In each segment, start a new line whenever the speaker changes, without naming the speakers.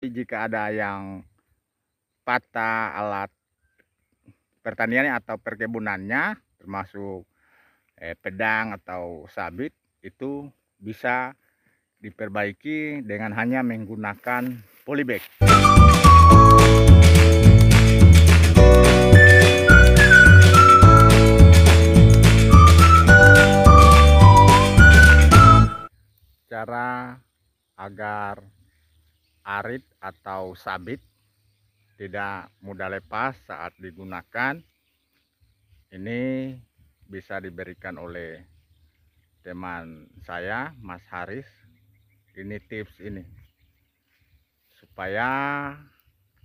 Jika ada yang patah alat pertaniannya atau perkebunannya, termasuk pedang atau sabit, itu bisa diperbaiki dengan hanya menggunakan polybag. Cara agar arit atau sabit tidak mudah lepas saat digunakan, ini bisa diberikan oleh teman saya, Mas Haris. Ini tips ini supaya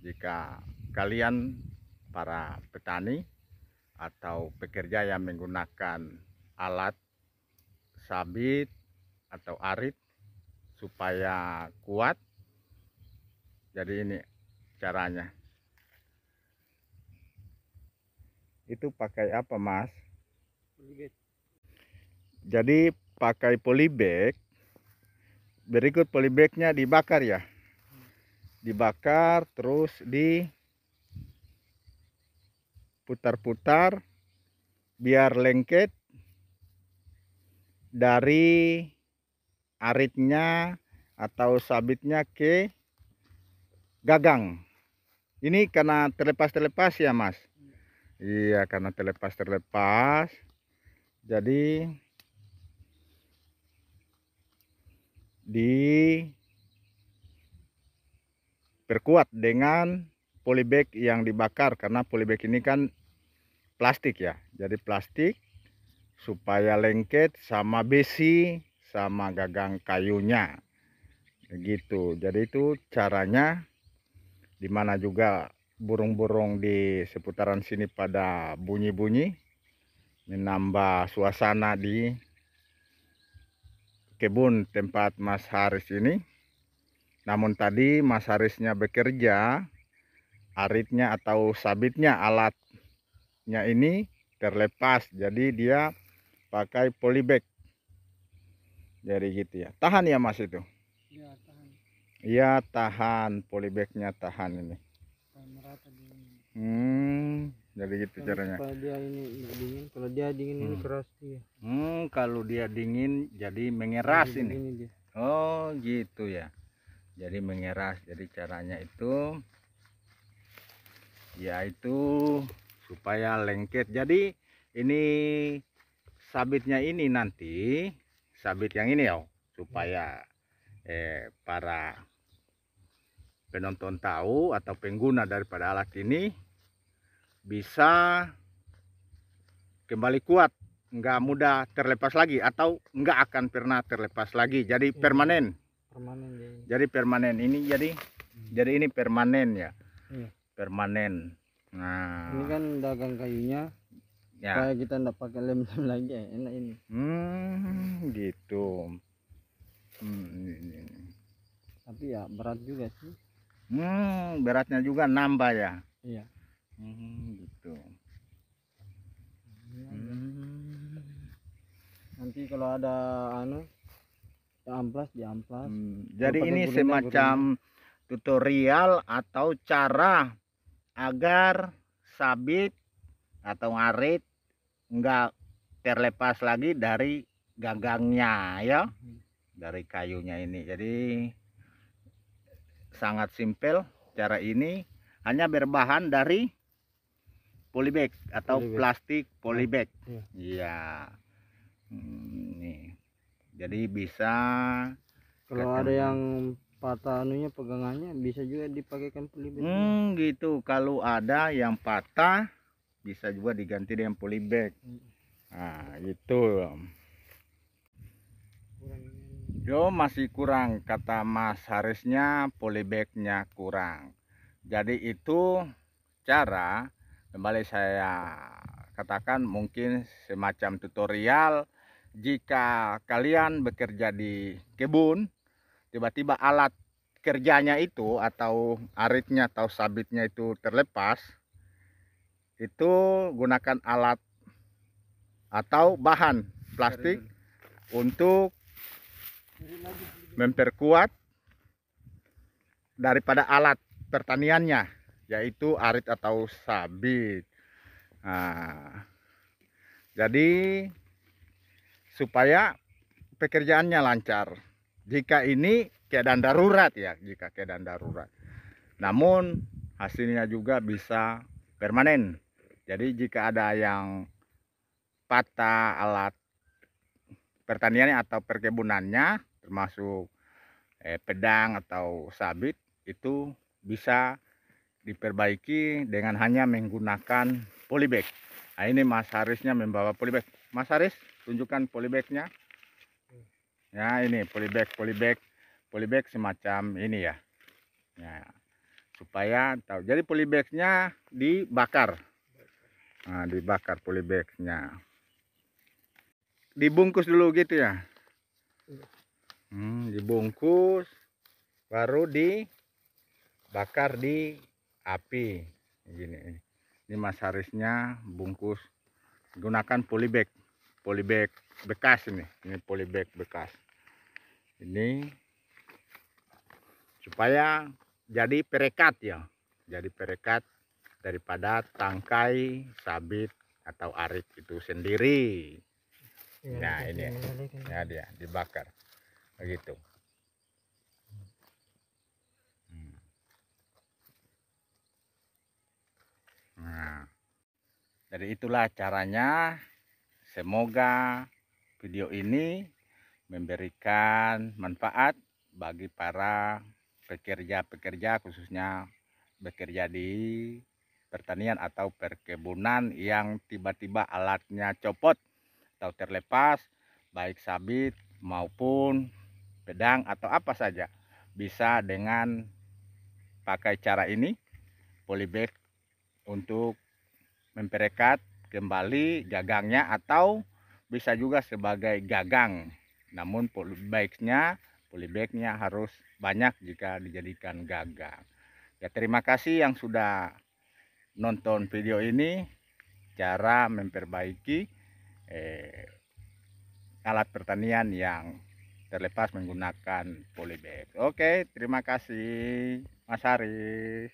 jika kalian para petani atau pekerja yang menggunakan alat sabit atau arit supaya kuat. Jadi ini caranya. Itu pakai apa, Mas?
Polybag.
Jadi pakai polybag. Berikut polybagnya dibakar ya. Dibakar terus diputar-putar biar lengket dari aritnya atau sabitnya ke gagang. Ini karena terlepas ya, Mas? Iya, karena terlepas. Jadi diperkuat dengan polybag yang dibakar, karena polybag ini kan plastik ya. Jadi plastik supaya lengket sama besi sama gagang kayunya. Begitu. Jadi itu caranya. Dimana juga burung-burung di seputaran sini pada bunyi-bunyi, menambah suasana di kebun tempat Mas Haris ini. Namun tadi Mas Harisnya bekerja, aritnya atau sabitnya, alatnya ini terlepas, jadi dia pakai polybag. Jadi gitu ya. Tahan ya, Mas, itu?
Ya, tahan.
Iya, tahan. Polybagnya tahan ini.
Merata di ini.
Jadi gitu caranya.
Supaya dia ini nggak dingin. Kalau dia dingin ini keras dia.
Kalau dia dingin jadi mengeras ini.
Dia.
Oh gitu ya. Jadi mengeras. Jadi caranya itu yaitu supaya lengket. Jadi ini sabitnya ini nanti, sabit yang ini ya, supaya para penonton tahu atau pengguna daripada alat ini bisa kembali kuat, nggak mudah terlepas lagi atau nggak akan pernah terlepas lagi. Jadi permanen.
Permanen dia.
Jadi permanen ini jadi ini permanen ya.
Iya.
Permanen. Nah,
ini kan dagang kayunya
ya.
supaya kita nggak pakai lem-lem lagi ya. Enak ini.
Gitu.
Tapi ya berat juga sih.
Beratnya juga nambah ya.
Iya.
Gitu.
Nanti kalau ada amplas di amplas.
Jadi ini semacam tutorial atau cara agar sabit atau arit enggak terlepas lagi dari gagangnya ya, dari kayunya ini. Jadi sangat simpel cara ini, hanya berbahan dari polybag atau plastik polybag. Iya. Nih. Jadi bisa
kalau ada yang patah anunya, pegangannya bisa juga dipakaikan polybag.
Gitu. Kalau ada yang patah bisa juga diganti dengan polybag. Nah, itu. Yo, masih kurang, kata Mas Harisnya, polybagnya kurang. Jadi itu cara, kembali saya katakan, mungkin semacam tutorial. Jika kalian bekerja di kebun, tiba-tiba alat kerjanya itu atau aritnya atau sabitnya itu terlepas, itu gunakan alat atau bahan plastik untuk memperkuat daripada alat pertaniannya, yaitu arit atau sabit. Nah, jadi supaya pekerjaannya lancar. Jika ini keadaan darurat ya, jika keadaan darurat. Namun hasilnya juga bisa permanen. Jadi jika ada yang patah alat pertaniannya atau perkebunannya, termasuk pedang atau sabit, itu bisa diperbaiki dengan hanya menggunakan polybag. Nah, ini Mas Harisnya membawa polybag. Mas Haris, tunjukkan polybagnya. Ya, ini polybag semacam ini ya. Ya, supaya tahu. Jadi polybagnya dibakar. Nah, dibakar polybagnya. Dibungkus dulu gitu ya. Dibungkus, baru dibakar di api. Gini. Ini Mas Harisnya bungkus gunakan polybag bekas ini polybag bekas ini supaya jadi perekat ya, jadi perekat daripada tangkai sabit atau arit itu sendiri. Nah ini ya, dia dibakar begitu. Nah, jadi itulah caranya. Semoga video ini memberikan manfaat bagi para pekerja-pekerja, khususnya bekerja di pertanian atau perkebunan yang tiba-tiba alatnya copot atau terlepas, baik sabit maupun pedang atau apa saja. Bisa dengan pakai cara ini, polybag, untuk memperekat kembali gagangnya, atau bisa juga sebagai gagang. Namun polybagnya harus banyak jika dijadikan gagang. Ya, terima kasih yang sudah nonton video ini, cara memperbaiki alat pertanian yang terlepas menggunakan polybag. Oke, terima kasih Mas Haris.